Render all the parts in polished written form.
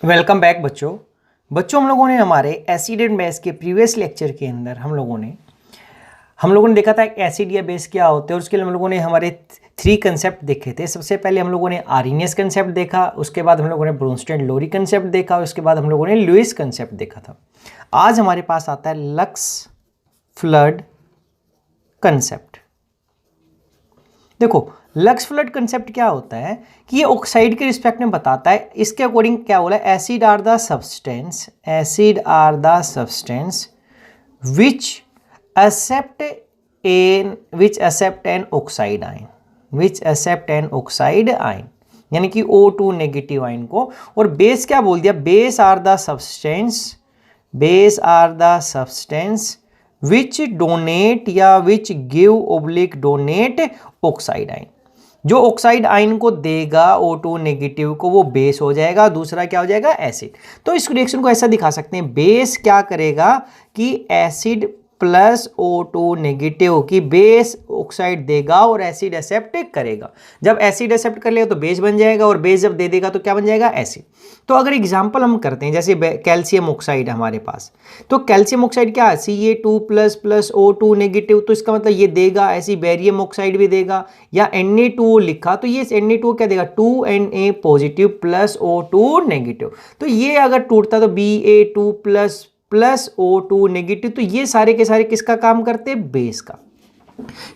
Welcome back बच्चों। हम लोगों ने हमारे एसिड एंड बेस के प्रीवियस लेक्चर के अंदर हम लोगों ने देखा था एसिड या बेस क्या होते हैं और उसके लिए हम लोगों ने हमारे 3 कंसेप्ट देखे थे। सबसे पहले हम लोगों ने आर्रीनियस कंसेप्ट देखा, उसके बाद हम लोगों ने ब्रोंस्टेड लोरी कंसेप्ट देखा, उसके बाद हम लोगों ने लुईस कंसेप्ट देखा था। आज हमारे पास आता है लक्स फ्लड कंसेप्ट। देखो लक्स फ्लड कंसेप्ट क्या होता है कि ये ऑक्साइड के रिस्पेक्ट में बताता है। इसके अकॉर्डिंग क्या बोला है, acid are the substance which accept an oxide ion, यानी कि O2 नेगेटिव आयन को। और बेस क्या बोल दिया, base are the substance which donate या which give oblique donate oxide ion. जो ऑक्साइड आयन को देगा O2 नेगेटिव को वो बेस हो जाएगा, दूसरा क्या हो जाएगा, एसिड। तो इस रिएक्शन को ऐसा दिखा सकते हैं, बेस क्या करेगा कि एसिड प्लस O2 नेगेटिव की बेस ऑक्साइड देगा और एसिड एक्सेप्ट करेगा। जब एसिड एक्सेप्ट कर लेगा तो बेस बन जाएगा और बेस जब दे देगा तो क्या बन जाएगा, एसिड। तो अगर एग्जांपल हम करते हैं, जैसे कैल्शियम ऑक्साइड हमारे पास, तो कैल्शियम ऑक्साइड क्या है, Ca2 प्लस O2 नेगेटिव, तो इसका मतलब ये देगा। ऐसी बेरियम ऑक्साइड भी देगा, या Na2 लिखा तो ये Na2 क्या देगा, 2Na positive plus O2 negative. तो ये अगर टूटता तो Ba2 प्लस O2 नेगेटिव। तो ये सारे के सारे किसका काम करते हैं, बेस का,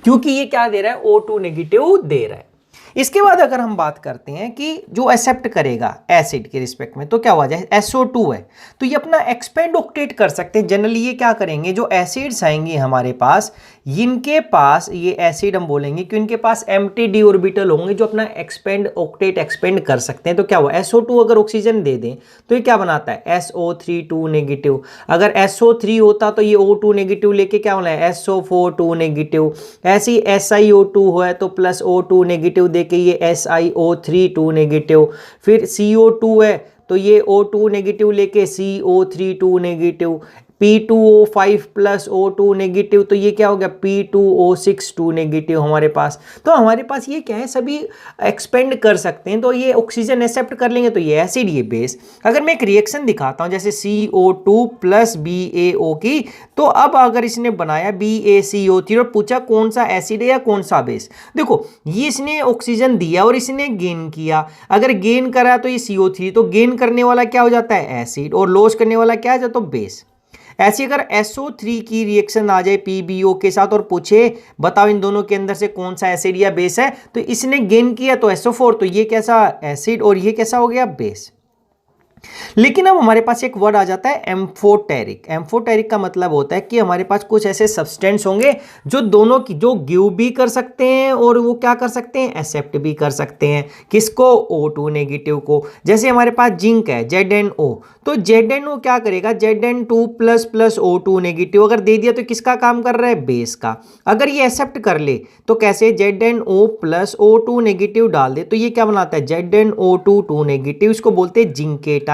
क्योंकि ये क्या दे रहा है, O2 नेगेटिव दे रहा है। इसके बाद अगर हम बात करते हैं कि जो एक्सेप्ट करेगा एसिड के रिस्पेक्ट में, तो क्या हुआ जाए, SO2 है तो ये अपना एक्सपेंड ऑक्टेट कर सकते हैं। जनरली ये क्या करेंगे, जो एसिड्स आएंगे हमारे पास, इनके पास ये एसिड हम बोलेंगे कि इनके पास एम्प्टी डी ऑर्बिटल होंगे जो अपना एक्सपेंड ऑक्टेट एक्सपेंड कर सकते हैं। तो क्या हुआ, SO2 अगर ऑक्सीजन दे दें तो ये क्या बनाता है, SO3 2 नेगेटिव। अगर SO3 होता तो ये O2 नेगेटिव लेके क्या होना है, SO4 2 नेगेटिव। ऐसी SiO2 है तो प्लस O2 नेगेटिव देके ये SiO3 2 नेगेटिव। फिर CO2 है तो ये O2 नेगेटिव लेके CO3 2 negative. P2O5 plus O2 negative, तो ये क्या हो गया, P2O6 2 नेगेटिव हमारे पास। तो हमारे पास ये क्या है, सभी एक्सपेंड कर सकते हैं। तो ये ऑक्सीजन एक्सेप्ट कर लेंगे तो ये एसिड, ये बेस। अगर मैं एक रिएक्शन दिखाता हूं जैसे CO2 प्लस BaO की, तो अब अगर इसने बनाया BaCO3 और पूछा कौन सा एसिड है या कौन सा बेस, देखो ये इसने ऑक्सीजन दिया और इसने गेन किया। अगर गेन करा तो ये CO3, तो गेन करने वाला क्या हो जाता है, एसिड, और लॉस करने वाला क्या हो जाता है, तो बेस। ऐसी अगर SO3 की रिएक्शन आ जाए PbO के साथ और पूछे बताओ इन दोनों के अंदर से कौन सा एसिड या बेस है, तो इसने गेन किया तो SO4, तो ये कैसा, एसिड, और ये कैसा हो गया, बेस। लेकिन अब हमारे पास एक वर्ड आ जाता है एम्फोटेरिक। एम्फोटेरिक का मतलब होता है कि हमारे पास कुछ ऐसे सब्सटेंस होंगे जो दोनों की, जो गिव भी कर सकते हैं और वो क्या कर सकते हैं, एक्सेप्ट भी कर सकते हैं। किसको, O2 नेगेटिव को। जैसे हमारे पास जिंक है ZnO, तो ZnO क्या करेगा, Zn2 प्लस O2 नेगेटिव अगर दे दिया तो किसका काम कर रहा है, बेस का। अगर ये एक्सेप्ट कर ले तो कैसे, ZnO प्लस O2 नेगेटिव डाल दे तो ये क्या बनाता है, ZnO2 2 नेगेटिव, इसको बोलते हैं जिंकेटाइन।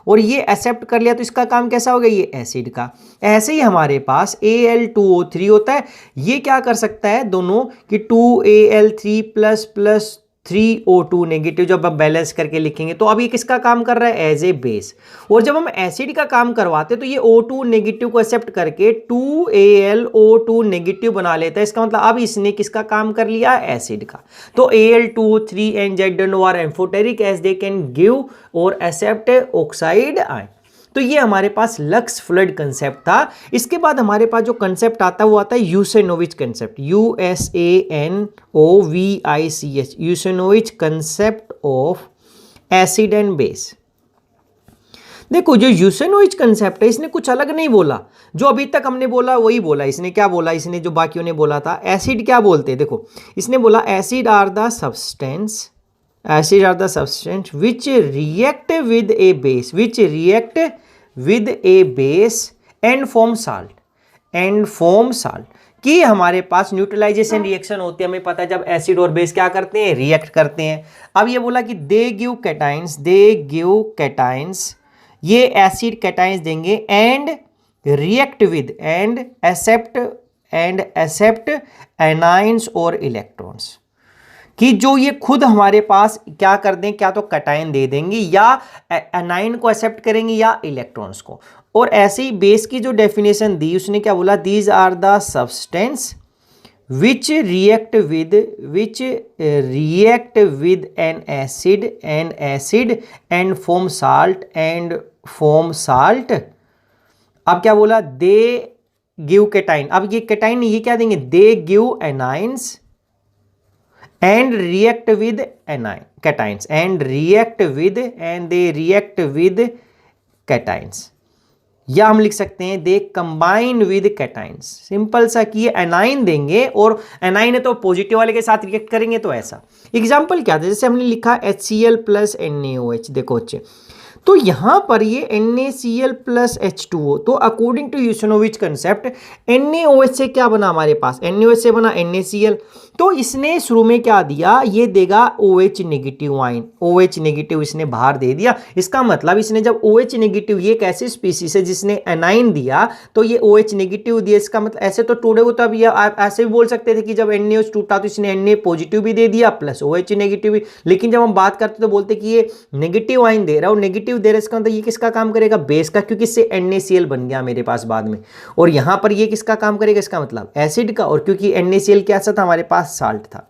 और ये एक्सेप्ट कर लिया तो इसका काम कैसा हो गया, ये एसिड का। ऐसे ही हमारे पास Al2O3 होता है, ये क्या कर सकता है दोनों कि 2Al3 प्लस 3O2 नेगेटिव, जब हम बैलेंस करके लिखेंगे तो अब ये किसका काम कर रहा है, एज ए बेस। और जब हम एसिड का काम करवाते तो ये O2 नेगेटिव को एक्सेप्ट करके 2AlO2 नेगेटिव बना लेता है। इसका मतलब अब इसने किसका काम कर लिया, एसिड का। तो Al2O3 and ZnO are amphoteric as they can give और एक्सेप्ट ऑक्साइड आयन। तो ये हमारे पास लक्स फ्लड कंसेप्ट था। इसके बाद हमारे पास जो कंसेप्ट आता है वो आता है Usanovich concept, USANOVICH, Usanovich concept of acid and base. देखो जो यूसेनोविच कंसेप्ट है इसने कुछ अलग नहीं बोला, जो अभी तक हमने बोला वही बोला। इसने क्या बोला, इसने जो बाकियों ने बोला था, एसिड क्या बोलते हैं, देखो इसने बोला acid are the substance which react with a base and form salt कि हमारे पास न्यूट्रलाइजेशन रिएक्शन होती है, हमें पता है जब एसिड और बेस क्या करते हैं, रिएक्ट करते हैं। अब ये बोला कि दे गिव कैटाइंस, ये एसिड कैटाइंस देंगे and react with and accept anions और इलेक्ट्रॉन्स। कि जो ये खुद हमारे पास क्या कर दें, क्या तो कैटायन दे देंगे या एनाइन को एक्सेप्ट करेंगे या इलेक्ट्रॉन्स को। और ऐसे ही बेस की जो डेफिनेशन दी उसने क्या बोला, these are the substance which react with an acid and form salt। अब क्या बोला, दे गिव कैटाइन। अब ये कैटाइन नहीं, ये क्या देंगे, they give anions and react with A9 cations and they react with cations. या हम लिख सकते हैं they combine with cations. Simple सा कि ये एनाइन देंगे और एनाइन है तो पॉजिटिव वाले के साथ रिएक्ट करेंगे। तो ऐसा एग्जांपल क्या था, जैसे हमने लिखा HCl प्लस NaOH। देखो बच्चे, तो यहां पर ये NaCl प्लस H2O, तो अकॉर्डिंग टू यूसनोविच कंसेप्ट NaOH से क्या बना हमारे पास, NaOH से बना NaCl। तो इसने शुरू में क्या दिया, ये देगा OH negative ion, OH negative इसने बाहर दे दिया। इसका मतलब इसने जब OH नेगेटिव, ये एक ऐसी स्पीसीज है जिसने एनाइन दिया तो ये OH नेगेटिव दिया। इसका मतलब ऐसे तो टूटे हो, तब ये आप ऐसे भी बोल सकते थे कि जब NaOH टूटा तो इसने Na पॉजिटिव भी दे दिया प्लस OH नेगेटिव भी। लेकिन जब हम बात करते तो बोलते कि ये नेगेटिव आयन दे रहा है और नेगेटिव दे रहा है, इसका मतलब ये किसका काम करेगा, बेस का, क्योंकि इससे NaCl बन गया मेरे पास बाद में। और यहां पर ये किसका काम करेगा, इसका मतलब एसिड का, और क्योंकि NaCl क्या था हमारे पास, साल्ट था।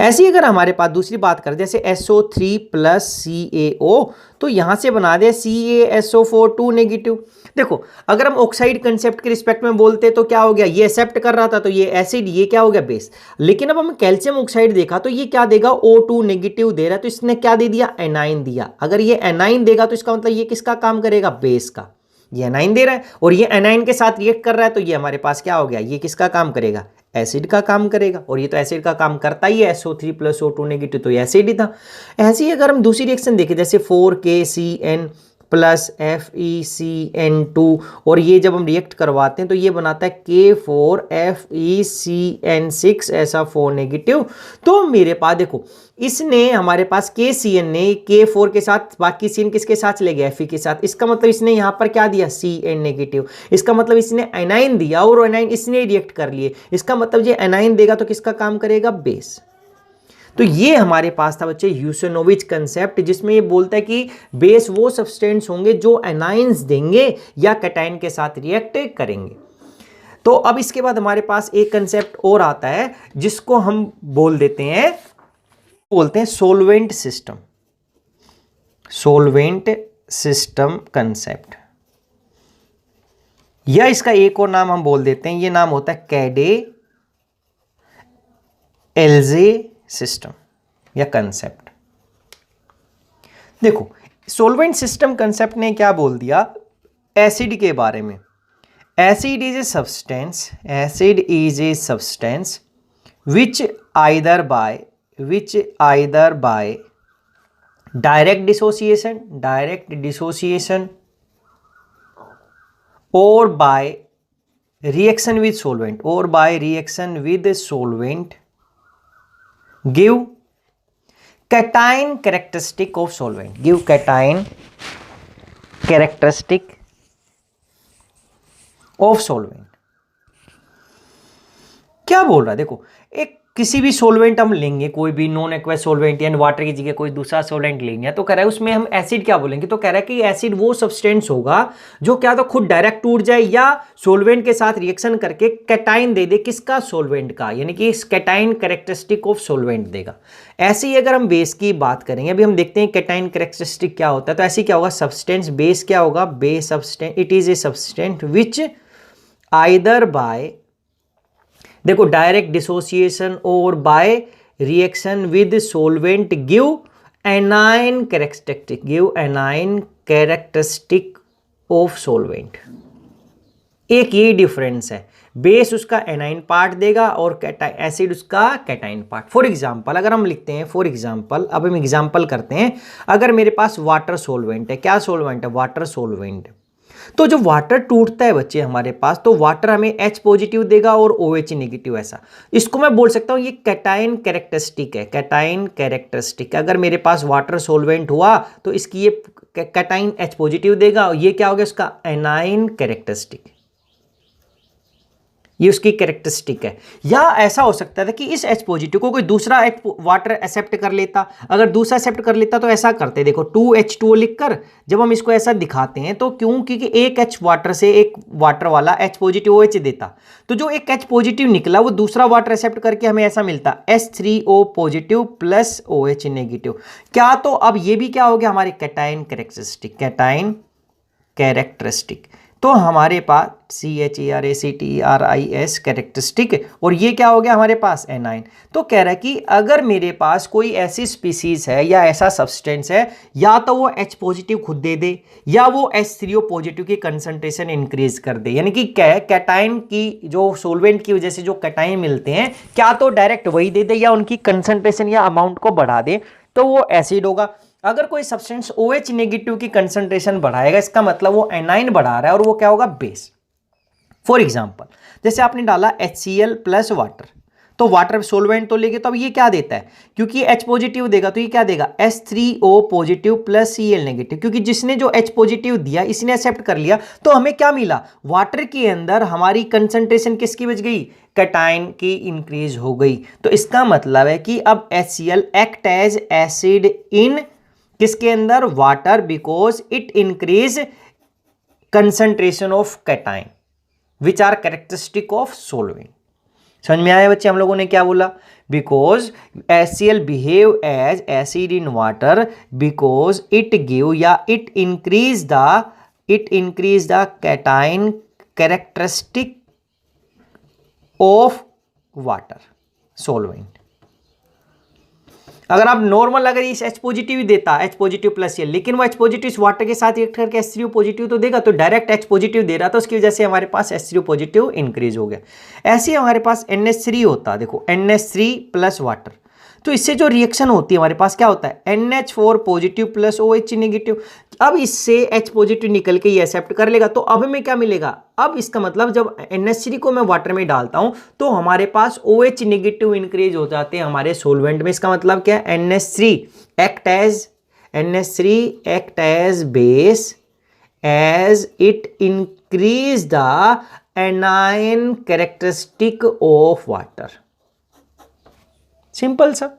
ऐसे ही अगर हमारे पास दूसरी बात करें, जैसे SO3 प्लस CaO, तो यहां से बना दे CaSO4 2 नेगेटिव। देखो अगर हम ऑक्साइड कंसेप्ट के रिस्पेक्ट में बोलते तो क्या हो गया, ये एक्सेप्ट कर रहा था तो ये एसिड, ये क्या हो गया, बेस। लेकिन अब हम कैल्शियम ऑक्साइड देखा तो ये क्या देगा, O2 नेगेटिव दे रहा है, तो इसने क्या दे दिया, एनाइन दिया। अगर ये एनाइन देगा तो इसका मतलब ये किसका काम करेगा, बेस का। ये एनाइन दे रहा है और ये एनाइन के साथ रिएक्ट कर रहा है, तो ये हमारे पास क्या हो गया, ये किसका काम करेगा, एसिड का काम करेगा। और ये तो एसिड का काम करता ही है, SO3 प्लस O2 नेगेटिव, तो ये एसिड ही था। ऐसे ही अगर हम दूसरी रिएक्शन देखें, जैसे 4KCN प्लस FeCN2, और ये जब हम रिएक्ट करवाते हैं तो ये बनाता है K4FeCN6 ऐसा 4 नेगेटिव। तो मेरे पास देखो, इसने हमारे पास KCN ने K4 के साथ, बाकी CN किसके साथ चले गए, Fe के साथ। इसका मतलब इसने यहाँ पर क्या दिया, CN नेगेटिव। इसका मतलब इसने एनाइन दिया और एनाइन इसने रिएक्ट कर लिए। इसका मतलब ये एनाइन देगा तो किसका काम करेगा, बेस। तो ये हमारे पास था बच्चे यूसनोविच कंसेप्ट, जिसमें ये बोलता है कि बेस वो सब्सटेंस होंगे जो एनाइंस देंगे या कैटायन के साथ रिएक्ट करेंगे। तो अब इसके बाद हमारे पास एक कंसेप्ट और आता है जिसको हम बोलते हैं सोलवेंट सिस्टम कंसेप्ट, या इसका एक और नाम हम बोल देते हैं, ये नाम होता है कैडे-एल्जे सिस्टम या कंसेप्ट। देखो सोलवेंट सिस्टम कंसेप्ट ने क्या बोल दिया एसिड के बारे में, acid is a substance which either by direct dissociation or by reaction with solvent give cation characteristic of solvent, क्या बोल रहा है, देखो एक किसी भी सोलवेंट हम लेंगे, कोई भी नॉन एक्वस सोलवेंट या वाटर की जगह कोई दूसरा सोलवेंट लेंगे, तो कह रहा है उसमें हम एसिड क्या बोलेंगे, तो कह रहा है कि एसिड वो सब्सटेंस होगा जो क्या तो खुद डायरेक्ट टूट जाए या सोलवेंट के साथ रिएक्शन करके कैटाइन दे दे, किसका, सोलवेंट का, यानी कि कैटाइन कैरेक्टरिस्टिक ऑफ सोलवेंट देगा। ऐसे ही अगर हम बेस की बात करेंगे, अभी हम देखते हैं कैटाइन कैरेक्टरिस्टिक क्या होता है। तो ऐसे क्या होगा, सब्सटेंस बेस क्या होगा, base substance, it is a substance which either bye, देखो डायरेक्ट डिसोसिएशन और by reaction with solvent give A9 characteristic of solvent. एक ये डिफरेंस है, बेस उसका एनाइन पार्ट देगा और एसिड उसका कैटाइन पार्ट। फॉर एग्जांपल अगर हम लिखते हैं, फॉर एग्जांपल अब हम एग्जांपल करते हैं, अगर मेरे पास वाटर सोलवेंट है, क्या सोलवेंट है, वाटर सोलवेंट, तो जो वाटर टूटता है बच्चे हमारे पास, तो वाटर हमें H पॉजिटिव देगा और OH नेगेटिव, ऐसा इसको मैं बोल सकता हूं ये कैटाइन कैरेक्टरिस्टिक है, कैटाइन कैरेक्टरिस्टिक। अगर मेरे पास वाटर सोलवेंट हुआ तो इसकी ये कैटाइन H पॉजिटिव देगा और ये क्या हो गया उसका एनाइन कैरेक्टरिस्टिक। ये उसकी कैरेक्टरिस्टिक है। या ऐसा हो सकता था कि इस H पॉजिटिव को कोई दूसरा H वाटर एक्सेप्ट कर लेता। अगर दूसरा एक्सेप्ट कर लेता तो ऐसा करते, देखो 2H2O लिखकर जब हम इसको ऐसा दिखाते हैं तो क्यों, क्योंकि एक H वाटर से एक वाटर वाला H पॉजिटिव OH देता, तो जो एक H पॉजिटिव निकला वो दूसरा वाटर एक्सेप्ट करके हमें ऐसा मिलता H3O positive plus OH negative. क्या, तो अब ये भी क्या हो गया हमारे कैटायन कैरेक्टरिस्टिक, कैटायन कैरेक्टरिस्टिक। तो हमारे पास CHARACTERIS कैरेक्टरिस्टिक, और ये क्या हो गया हमारे पास एनाइन। तो कह रहा है कि अगर मेरे पास कोई ऐसी स्पीसीज है या ऐसा सब्सटेंस है, या तो वो H पॉजिटिव खुद दे दे या वो H3O पॉजिटिव की कंसंट्रेशन इंक्रीज कर दे, यानी कि कैटाइन की जो सोलवेंट की वजह से जो कैटाइन मिलते हैं, क्या तो डायरेक्ट वही दे दे या उनकी कंसंट्रेशन या अमाउंट को बढ़ा दे, तो वो एसिड होगा। अगर कोई सब्सटेंस OH नेगेटिव की कंसंट्रेशन बढ़ाएगा, इसका मतलब वो एनाइन बढ़ा रहा है और वो क्या होगा, बेस। फॉर एग्जांपल जैसे आपने डाला HCl प्लस वाटर, तो वाटर सोलवेंट तो लेके, तो अब ये क्या देता है, क्योंकि H पॉजिटिव देगा तो ये क्या देगा H3O positive plus Cl negative, क्योंकि जिसने जो H पॉजिटिव दिया इसने एक्सेप्ट कर लिया, तो हमें क्या मिला, वाटर के अंदर हमारी कंसंट्रेशन किसकी बच गई, कैटाइन की इंक्रीज हो गई। तो इसका मतलब है कि अब HCl act as acid in किसके अंदर, water, because it increase concentration of cation which are characteristic of solvent. समझ में आया बच्चे हम लोगों ने क्या बोला, because HCl behave as acid in water because it give या it increase the cation characteristic of water solvent. अगर आप नॉर्मल अगर इस H पॉजिटिव ही देता, H पॉजिटिव प्लस Cl, लेकिन वो H पॉजिटिव इस वाटर के साथ रिएक्ट करके H3O पॉजिटिव तो देगा, तो डायरेक्ट H पॉजिटिव दे रहा था, उसकी वजह से हमारे पास H3O पॉजिटिव इंक्रीज हो गया। ऐसे ही हमारे पास NH3 होता, देखो NH3 प्लस वाटर, तो इससे जो रिएक्शन होती है हमारे पास क्या होता है, NH4 positive plus OH negative. अब इससे H पॉजिटिव निकल के ये एक्सेप्ट कर लेगा, तो अब हमें क्या मिलेगा, अब इसका मतलब जब NH3 को मैं वाटर में डालता हूं तो हमारे पास OH नेगेटिव इंक्रीज हो जाते हैं हमारे सोलवेंट में। इसका मतलब क्या है, NH3 act as base as it increase the anion characteristic of water. Simple सा,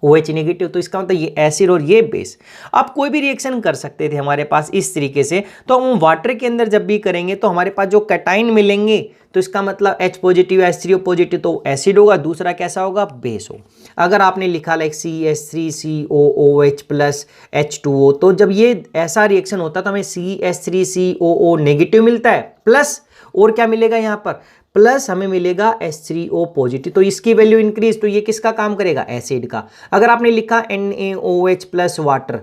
OH नेगेटिव, तो इसका मतलब ये एसिड और ये बेस। आप कोई भी रिएक्शन कर सकते थे हमारे पास इस तरीके से, तो हम वाटर के अंदर जब भी करेंगे तो हमारे पास जो कैटाइन मिलेंगे, तो इसका मतलब H पॉजिटिव H3O पॉजिटिव तो एसिड होगा, दूसरा कैसा होगा, बेस हो। अगर आपने लिखा लाइक CH3COOH प्लस H2O, तो जब ये ऐसा रिएक्शन होता है तो हमें CH3COO नेगेटिव मिलता है, प्लस और क्या मिलेगा यहाँ पर, प्लस हमें मिलेगा H3O पॉजिटिव, तो इसकी वैल्यू इंक्रीज, तो ये किसका काम करेगा, एसिड का। अगर आपने लिखा NaOH प्लस वाटर,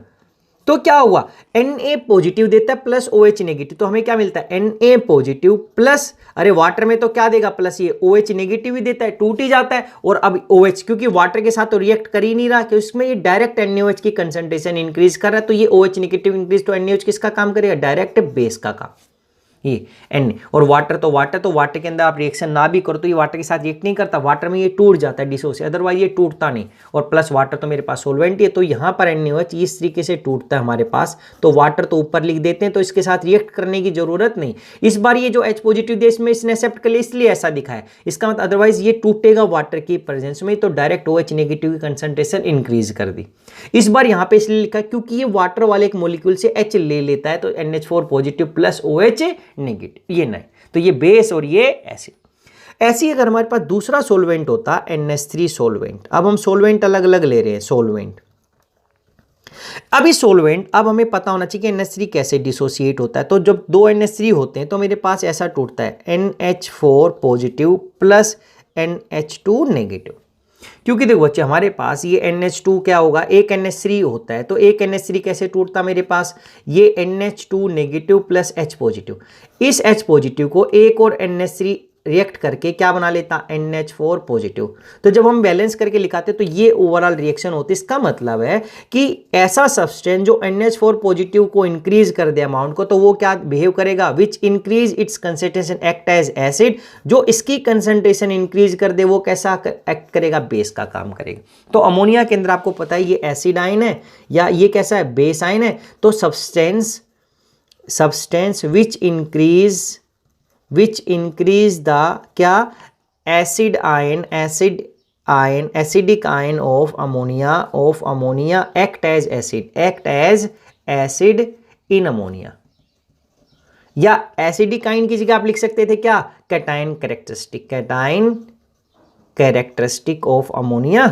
तो क्या हुआ, Na पॉजिटिव देता है प्लस OH नेगेटिव, तो हमें क्या मिलता है, Na पॉजिटिव प्लस, अरे वाटर में तो क्या देगा, प्लस ये OH नेगेटिव ही देता है, टूट ही जाता है। और अब OH क्योंकि वाटर के साथ तो रिएक्ट कर ही नहीं रहा, कि उसमें ये डायरेक्ट NaOH की कंसंट्रेशन इंक्रीज कर रहा है, तो ये OH नेगेटिव इंक्रीज, तो NaOH किसका काम करेगा, डायरेक्ट बेस का काम, ये N। और वाटर तो वाटर के अंदर आप रिएक्शन ना भी करो तो ये वाटर के साथ रिएक्ट नहीं करता, वाटर में ये टूट जाता है डिसोसिएट, अदरवाइज ये टूटता नहीं। और प्लस वाटर तो मेरे पास सोलवेंट ही है, तो यहाँ पर NaOH इस तरीके से टूटता है हमारे पास, तो वाटर तो ऊपर लिख देते हैं, तो इसके साथ रिएक्ट करने की जरूरत नहीं। इस बार ये जो H पॉजिटिव दे इसमें इसने एक्सेप्ट कर लिया, इसलिए ऐसा दिखा है, इसका मतलब अदरवाइज ये टूटेगा वाटर की प्रेजेंस में, तो डायरेक्ट OH नेगेटिव की कंसंट्रेशन इंक्रीज कर दी। इस बार यहाँ पे इसलिए लिखा क्योंकि ये वाटर वाले एक मॉलिक्यूल से H ले लेता है, तो NH4 positive plus OH negative, ये नहीं, तो ये बेस और ये एसिड। ऐसी अगर हमारे पास दूसरा सोलवेंट होता NH3 सोलवेंट, अब हम सोलवेंट अलग अलग ले रहे हैं, सोलवेंट। अभी सोलवेंट, अब हमें पता होना चाहिए कि NH3 कैसे डिसोसिएट होता है, तो जब दो NH3 होते हैं तो मेरे पास ऐसा टूटता है NH4 positive plus NH2 negative. क्योंकि देखो बच्चे हमारे पास ये NH2 क्या होगा, एक NH3 होता है, तो एक NH3 कैसे टूटता मेरे पास, ये NH2 negative plus H positive, इस H पॉजिटिव को एक और NH3 रिएक्ट करके क्या बना लेता, NH4 पॉजिटिव। तो जब हम बैलेंस करके लिखाते तो ये ओवरऑल रिएक्शन होती है। इसका मतलब है कि ऐसा सब्सटेंस जो NH4 पॉजिटिव को इंक्रीज कर दे अमाउंट को, तो वो क्या बिहेव करेगा, which increase its concentration act as acid, जो इसकी कंसंट्रेशन इंक्रीज कर दे वो कैसा एक्ट करेगा, बेस का काम करेगा। तो अमोनिया के अंदर आपको पता है ये एसिड आयन है या ये कैसा है, बेस आयन है। तो substance which increase which increase the क्या acidic ion of ammonia act as acid in ammonia. या एसिडिक आयन की जगह आप लिख सकते थे क्या, cation characteristic of ammonia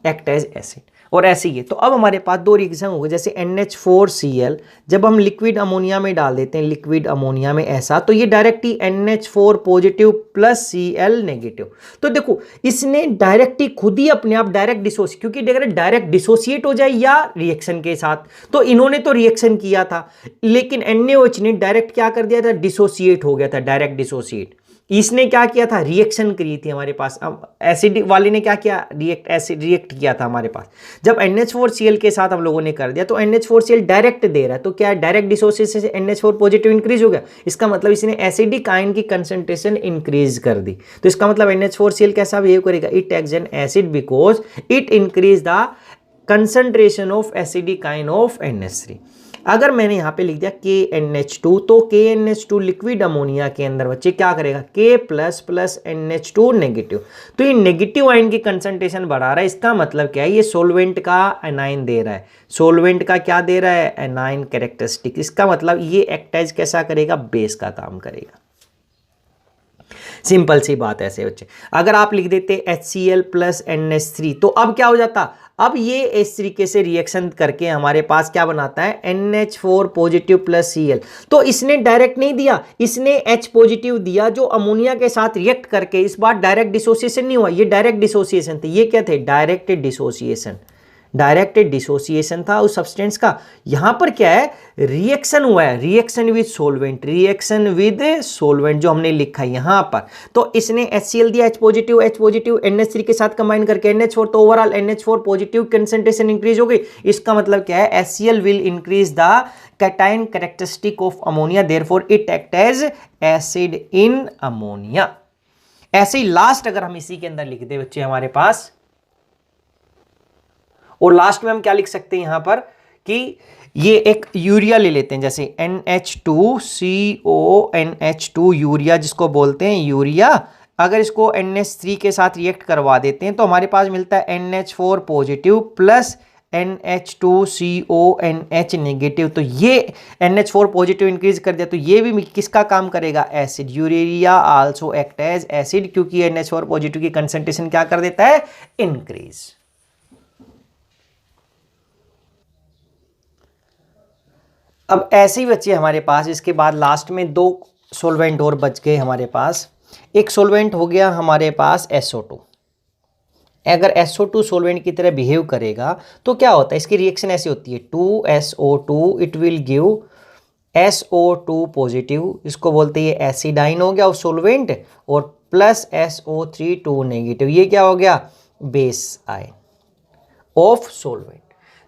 act as acid. और ऐसे ही तो अब हमारे पास दो रिएक्शन हो गए, जैसे NH4Cl जब हम लिक्विड अमोनिया में डाल देते हैं, लिक्विड अमोनिया में ऐसा, तो ये डायरेक्ट ही NH4 positive plus Cl negative. तो देखो इसने डायरेक्ट ही खुद ही अपने आप डायरेक्ट डिसोसिएट, क्योंकि अगर डायरेक्ट डिसोसिएट हो जाए या रिएक्शन के साथ, तो इन्होंने तो रिएक्शन किया था, लेकिन NaOH ने डायरेक्ट क्या कर दिया था, डिसोसिएट हो गया था, डायरेक्ट डिसोसिएट। इसने क्या किया था, रिएक्शन करी थी हमारे पास। अब एसिड वाले ने क्या किया, रिएक्ट किया था हमारे पास। जब NH4Cl के साथ हम लोगों ने कर दिया, तो NH4Cl डायरेक्ट दे रहा है, तो क्या डायरेक्ट डिसोसिएशन से NH4 पॉजिटिव इंक्रीज हो गया। इसका मतलब इसने एसिडिक आयन की कंसंट्रेशन इंक्रीज कर दी। तो इसका मतलब NH4Cl कैसा बिहेव करेगा, it acts N acid because it increase the concentration of acidic ion of NH3। अगर मैंने यहां पे लिख दिया KNH2, तो KNH2 लिक्विड अमोनिया के अंदर बच्चे क्या करेगा, K plus plus NH2 negative. तो ये नेगेटिव आयन की कंसंट्रेशन बढ़ा रहा है। इसका मतलब क्या है, ये सोलवेंट का एनाइन दे रहा है। सोलवेंट का क्या दे रहा है, एनाइन कैरेक्टरिस्टिक। इसका मतलब ये एक्टाइज कैसा करेगा, बेस का काम करेगा। सिंपल सी बात है ऐसे बच्चे। अगर आप लिख देते HCl प्लस NH3, तो अब क्या हो जाता, अब ये इस तरीके से रिएक्शन करके हमारे पास क्या बनाता है, NH4 पॉजिटिव प्लस Cl। तो इसने डायरेक्ट नहीं दिया, इसने H पॉजिटिव दिया, जो अमोनिया के साथ रिएक्ट करके, इस बार डायरेक्ट डिसोसिएशन नहीं हुआ, ये डायरेक्ट डिसोसिएशन थे। ये क्या थे, डायरेक्ट डिसोसिएशन था उस सब्सटेंस का। यहां पर क्या है, रिएक्शन हुआ है, रिएक्शन विद सोलवेंट जो हमने लिखा है यहां पर। तो इसने HCl दिया, H पॉजिटिव NH3 के साथ कंबाइन करके NH4, तो overall NH4 positive concentration increase हो गई। इसका मतलब क्या है, HCl will increase the cation characteristic of ammonia, therefore it act as acid in ammonia. ऐसे ही लास्ट अगर हम इसी के अंदर लिख दे बच्चे हमारे पास, और लास्ट में हम क्या लिख सकते हैं यहां पर कि ये एक यूरिया ले लेते हैं, जैसे NH2CO यूरिया जिसको बोलते हैं यूरिया। अगर इसको NH3 के साथ रिएक्ट करवा देते हैं, तो हमारे पास मिलता है NH4 positive plus NH2CONH negative. तो ये NH4 पॉजिटिव इंक्रीज कर दिया, तो ये भी किसका काम करेगा, acid. Urea also act as acid, क्योंकि NH4 पॉजिटिव की कंसंट्रेशन क्या कर देता है, इंक्रीज। अब ऐसे ही बच्चे हमारे पास, इसके बाद लास्ट में दो सोलवेंट और बच गए हमारे पास। एक सोलवेंट हो गया हमारे पास SO2। अगर SO2 सोलवेंट की तरह बिहेव करेगा तो क्या होता है, इसकी रिएक्शन ऐसी होती है, 2SO2 it will give SO2 positive, इसको बोलते हैं एसिडाइन हो गया ऑफ सोलवेंट, और प्लस SO3 2 नेगेटिव, ये क्या हो गया, बेस आयन ऑफ सोलवेंट।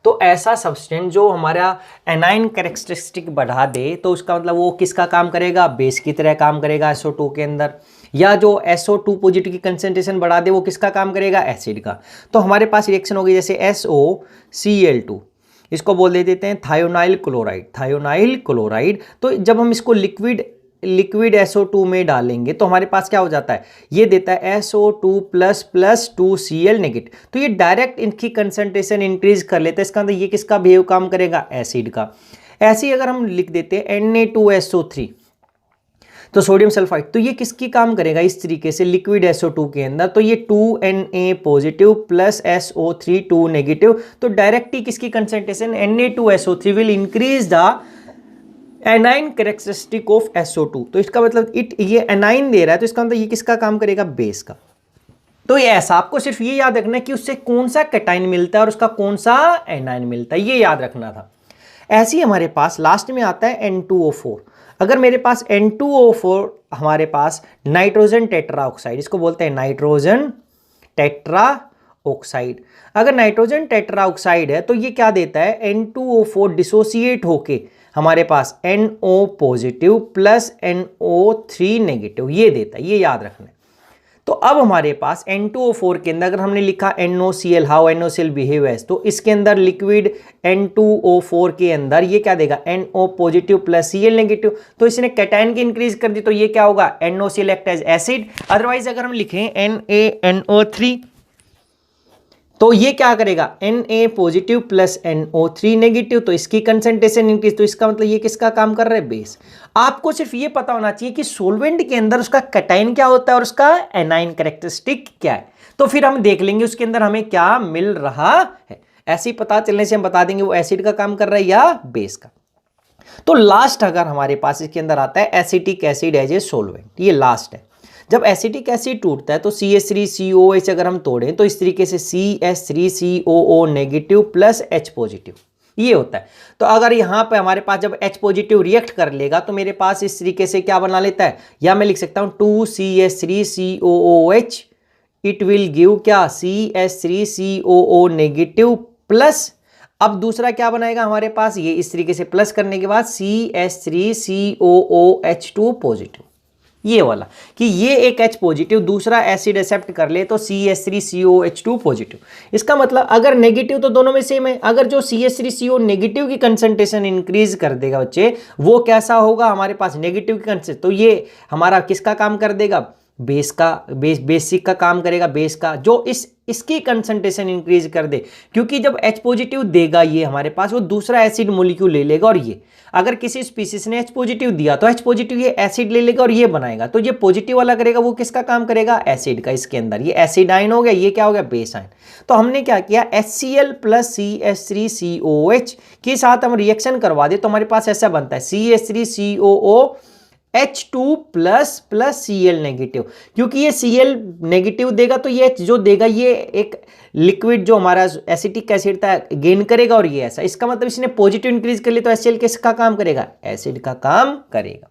तो ऐसा सब्सटेंस जो हमारा एनाइन कैरेक्टरिस्टिक बढ़ा दे, तो उसका मतलब वो किसका काम करेगा, बेस की तरह काम करेगा SO2 के अंदर। या जो SO2 पॉजिटिव की कंसंट्रेशन बढ़ा दे, वो किसका काम करेगा, एसिड का। तो हमारे पास रिएक्शन होगी जैसे SOCl2, इसको बोल देते हैं थायोनाइल क्लोराइड। तो जब हम इसको लिक्विड SO2 में डालेंगे, तो हमारे पास क्या हो जाता है, ये देता है SO2 plus plus 2Cl negative. तो ये डायरेक्ट इनकी कंसंट्रेशन इंक्रीज कर लेता है। इसका मतलब ये किसका बिहेव काम करेगा, एसिड का। ऐसे ही अगर हम लिख देते हैं Na2SO3, तो सोडियम सल्फाइड, तो ये किसकी काम करेगा, इस तरीके से लिक्विड SO2 के अंदर। तो ये 2Na positive plus SO3 2 negative, तो डायरेक्ट ही किसकी concentration, Na2SO3 will increase the A9 characteristic of SO2। तो इसका मतलब ये एनाइन दे रहा है, तो इसका मतलब ये किसका काम करेगा, बेस का। तो ये ऐसा आपको सिर्फ ये याद रखना है कि उससे कौन सा कैटाइन मिलता है और उसका कौन सा एनाइन मिलता है, ये याद रखना था। ऐसे ही हमारे पास लास्ट में आता है N2O4। अगर मेरे पास N2O4 हमारे पास नाइट्रोजन टेट्रा ऑक्साइड, इसको बोलते हैं नाइट्रोजन टेट्रा ऑक्साइड। अगर नाइट्रोजन टेट्रा ऑक्साइड है, तो ये क्या देता है, N2O4 डिसोसिएट होके हमारे पास NO positive plus NO3 negative, ये देता है, ये याद रखना है। तो अब हमारे पास N2O4 के अंदर अगर हमने लिखा NOCl, how NOCl behave as, तो इसके अंदर लिक्विड N2O4 के अंदर ये क्या देगा, NO positive plus Cl negative, तो इसने कैटायन की इंक्रीज कर दी, तो ये क्या होगा, NOCl act as acid. Otherwise अगर हम लिखें NaNO3 तो ये क्या करेगा, Na positive plus NO3 negative, तो इसकी कंसंट्रेशन इंक्रीज, तो इसका मतलब ये किसका काम कर रहा है, बेस। आपको सिर्फ ये पता होना चाहिए कि सोलवेंट के अंदर उसका कैटायन क्या होता है और उसका एनाइन कैरेक्टरिस्टिक क्या है, तो फिर हम देख लेंगे उसके अंदर हमें क्या मिल रहा है। ऐसे ही पता चलने से हम बता देंगे वो एसिड का काम कर रहा है या बेस का। तो लास्ट अगर हमारे पास इसके अंदर आता है acetic acid as a solvent, ये लास्ट है। जब एसिटिक एसिड टूटता है तो CH3COOH अगर हम तोड़ें तो इस तरीके से CH3COO negative plus H positive ये होता है। तो अगर यहाँ पे हमारे पास जब H पॉजिटिव रिएक्ट कर लेगा तो मेरे पास इस तरीके से क्या बना लेता है, या मैं लिख सकता हूँ 2CH3COOH, इट विल गिव क्या, CH3COO नेगेटिव प्लस, अब दूसरा क्या बनाएगा हमारे पास, ये इस तरीके से प्लस करने के बाद CH3COOH2 पॉजिटिव, ये वाला कि ये एक H पॉजिटिव दूसरा एसिड एक्सेप्ट कर ले तो CH3COH2 पॉजिटिव। इसका मतलब अगर नेगेटिव तो दोनों में सेम है, अगर जो CH3CO नेगेटिव की कंसंट्रेशन इंक्रीज कर देगा बच्चे, वो कैसा होगा हमारे पास, नेगेटिव की कंसंट्रेशन, तो ये हमारा किसका काम कर देगा, बेस का, बेसिक का काम करेगा, बेस का, जो इसकी कंसंट्रेशन इंक्रीज कर दे, क्योंकि जब H पॉजिटिव देगा ये हमारे पास, वो दूसरा एसिड मोलिक्यूल ले लेगा, और ये अगर किसी स्पीसीज ने H पॉजिटिव दिया तो H पॉजिटिव ये एसिड ले लेगा और ये बनाएगा, तो ये पॉजिटिव वाला करेगा, वो किसका काम करेगा, एसिड का। इसके अंदर ये एसिड आयन हो गया, ये क्या हो गया, बेस आयन। तो हमने क्या किया, HCl प्लस CH3COH के साथ हम रिएक्शन करवा दे तो हमारे पास ऐसा बनता है CH3COO H2 plus plus Cl negative, क्योंकि ये Cl नेगेटिव देगा तो ये H जो देगा ये एक लिक्विड जो हमारा एसिटिक एसिड था गेन करेगा, और ये ऐसा, इसका मतलब इसने पॉजिटिव इंक्रीज कर लिया तो HCl किसका काम करेगा, एसिड का काम करेगा।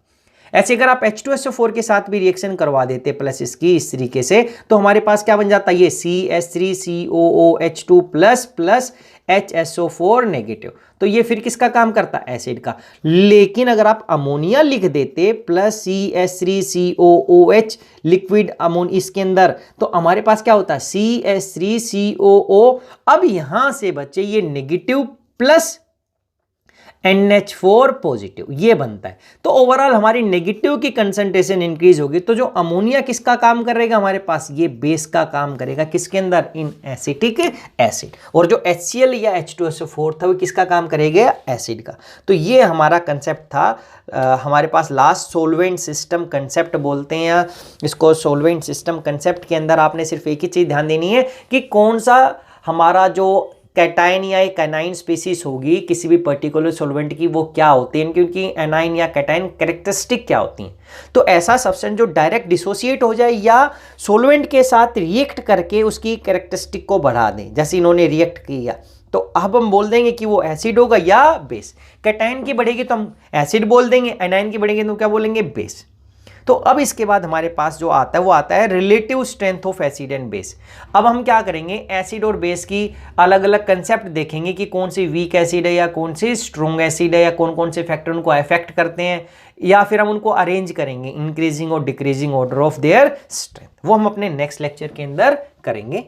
ऐसे अगर आप H2SO4 के साथ भी रिएक्शन करवा देते प्लस इसकी इस तरीके से, तो हमारे पास क्या बन जाता है, ये CH3COOH2 plus plus HSO4 negative, तो ये फिर किसका काम करता है, एसिड का। लेकिन अगर आप अमोनिया लिख देते प्लस CH3COOH लिक्विड अमोनिया इसके अंदर, तो हमारे पास क्या होता है CH3COO, अब यहां से बच्चे ये नेगेटिव प्लस NH4 पॉजिटिव ये बनता है। तो ओवरऑल हमारी नेगेटिव की कंसंट्रेशन इंक्रीज होगी, तो जो अमोनिया किसका काम करेगा हमारे पास, ये बेस का काम करेगा, किसके अंदर, इन एसिटिक एसिड, और जो HCl या H2SO4 था वो किसका काम करेगा, एसिड का। तो ये हमारा कंसेप्ट था हमारे पास लास्ट, सोलवेंट सिस्टम कंसेप्ट बोलते हैं इसको। सोलवेंट सिस्टम कंसेप्ट के अंदर आपने सिर्फ एक ही चीज ध्यान देनी है कि कौन सा हमारा जो कैटायन या एक एनाइन स्पीसीज होगी किसी भी पर्टिकुलर सॉल्वेंट की, वो क्या होती है, क्योंकि एनाइन या कैटायन कैरेक्टरिस्टिक क्या होती हैं। तो ऐसा सब्सटेंस जो डायरेक्ट डिसोसिएट हो जाए या सॉल्वेंट के साथ रिएक्ट करके उसकी कैरेक्टरिस्टिक को बढ़ा दें, जैसे इन्होंने रिएक्ट किया, तो अब हम बोल देंगे कि वो एसिड होगा या बेस। कैटायन की बढ़ेगी तो हम एसिड बोल देंगे, एनाइन की बढ़ेगी तो क्या बोलेंगे, बेस। तो अब इसके बाद हमारे पास जो आता है वो आता है relative strength of acid and base. अब हम क्या करेंगे, एसिड और बेस की अलग अलग कंसेप्ट देखेंगे कि कौन सी वीक एसिड है या कौन सी स्ट्रॉन्ग एसिड है, या कौन कौन से फैक्टर उनको अफेक्ट करते हैं, या फिर हम उनको अरेंज करेंगे इंक्रीजिंग और decreasing order of their strength. वो हम अपने नेक्स्ट लेक्चर के अंदर करेंगे।